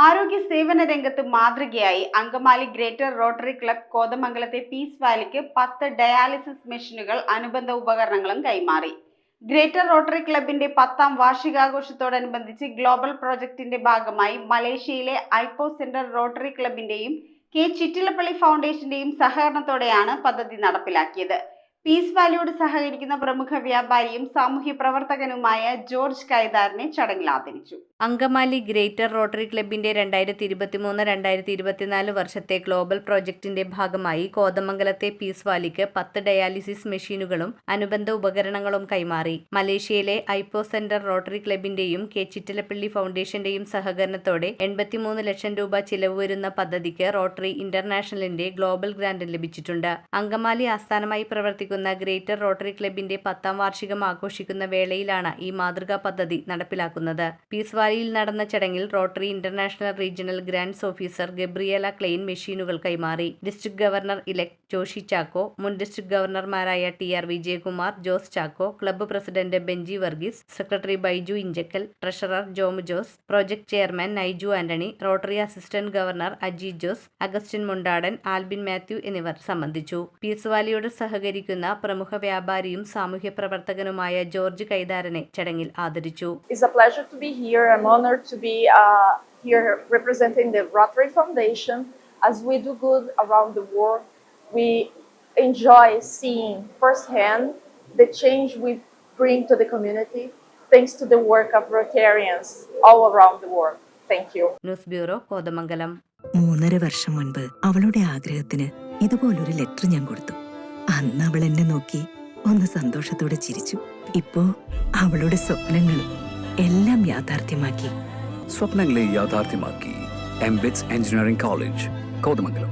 ആരോഗ്യ സേവന രംഗത്ത് മാതൃകയായി അങ്കമാലി ഗ്രേറ്റർ റോട്ടറി ക്ലബ് കോതമംഗലത്തെ പീസ് വാലിക്ക് 10 ഡയാലിസിസ് മെഷീനുകൾ അനുബന്ധ ഉപകരണങ്ങളും കൈമാറി. ഗ്രേറ്റർ റോട്ടറി ക്ലബിന്റെ 10ാം വാർഷികാഘോഷത്തോടനുബന്ധിച്ച് ഗ്ലോബൽ പ്രോജക്ടിന്റെ ഭാഗമായി മലേഷ്യയിലെ ഐപ്പോ സെന്റർ റോട്ടറി ക്ലബിന്റെയും കെ ചിറ്റിലപ്പള്ളി ഫൗണ്ടേഷന്റെയും സഹകരണത്തോടെയാണ് പദ്ധതി നടപ്പിലാക്കിയത്. പീസ് വാലിയോട് സഹകരിക്കുന്ന പ്രമുഖ വ്യാപാരിയും സാമൂഹ്യ പ്രവർത്തകനുമായ ജോർജ് കൈതാറിനെ ചടങ്ങിൽ ആദരിച്ചു. അങ്കമാലി ഗ്രേറ്റർ റോട്ടറി ക്ലബിന്റെ 2023-2024 വർഷത്തെ ഗ്ലോബൽ പ്രോജക്ടിന്റെ ഭാഗമായി കോതമംഗലത്തെ പീസ് വാലിക്ക് 10 ഡയാലിസിസ് മെഷീനുകളും അനുബന്ധ ഉപകരണങ്ങളും കൈമാറി. മലേഷ്യയിലെ ഐപ്പോ സെന്റർ റോട്ടറി ക്ലബിന്റെയും കെ ചിറ്റിലപ്പള്ളി ഫൗണ്ടേഷന്റെയും സഹകരണത്തോടെ 83 ലക്ഷം രൂപ ചിലവ് വരുന്ന പദ്ധതിക്ക് റോട്ടറി ഇന്റർനാഷണലിന്റെ ഗ്ലോബൽ ഗ്രാന്റ് ലഭിച്ചിട്ടുണ്ട്. അങ്കമാലി ആസ്ഥാനമായി പ്രവർത്തിക്കുന്ന ഗ്രേറ്റർ റോട്ടറി ക്ലബിന്റെ 10ാം വാർഷികം ആഘോഷിക്കുന്ന വേളയിലാണ് ഈ മാതൃകാ പദ്ധതി നടപ്പിലാക്കുന്നത്. പീസ് വാലിയിൽ നടന്ന ചടങ്ങിൽ Rotary International regional grants officer Gabriela Klein മെഷീനുകൾ കൈമാറി. District governor elect Joshy Chacko, മുൻ ഡിസ്ട്രിക്ട് ഗവർണർമാരായ TR Vijayakumar, Jose Chacko, club president Benchi Varghese, secretary Baiju Inchakkal, treasurer Jomu Jose, project chairman Naiju Antony, Rotary assistant governor Aji Jose, Augustine Mundadan, Albin Mathew എന്നിവർ സംബന്ധിച്ചു. പീസ് വാലിയോട് സഹകരിക്കുന്ന പ്രമുഖ വ്യാപാരിയും സാമൂഹ്യ പ്രവർത്തകനുമായ ജോർജ് കൈതാരനെ ചടങ്ങിൽ ആദരിച്ചു. It's a pleasure to be here. I'm honored to be here representing the Rotary Foundation. As we do good around the world, we enjoy seeing firsthand the change we bring to the community thanks to the work of Rotarians all around the world. Thank you. News bureau, Kothamangalam. 3.5 വർഷം മുൻപ് അവളുടെ ആഗ്രഹത്തിന് ഇതുപോലൊരു letter ഞാൻ കൊടുത്തു. അന്ന് അവൾ എന്നെ നോക്കി ഒന്ന് സന്തോഷത്തോടെ ചിരിച്ചു. ഇപ്പോ അവളുടെ സ്വപ്നങ്ങളും എല്ലാം യാഥാർത്ഥ്യമാക്കി. സ്വപ്നങ്ങളെ യാഥാർത്ഥ്യമാക്കി എംബിറ്റ്സ് എഞ്ചിനീയറിംഗ് കോളേജ്, കോതമംഗലം.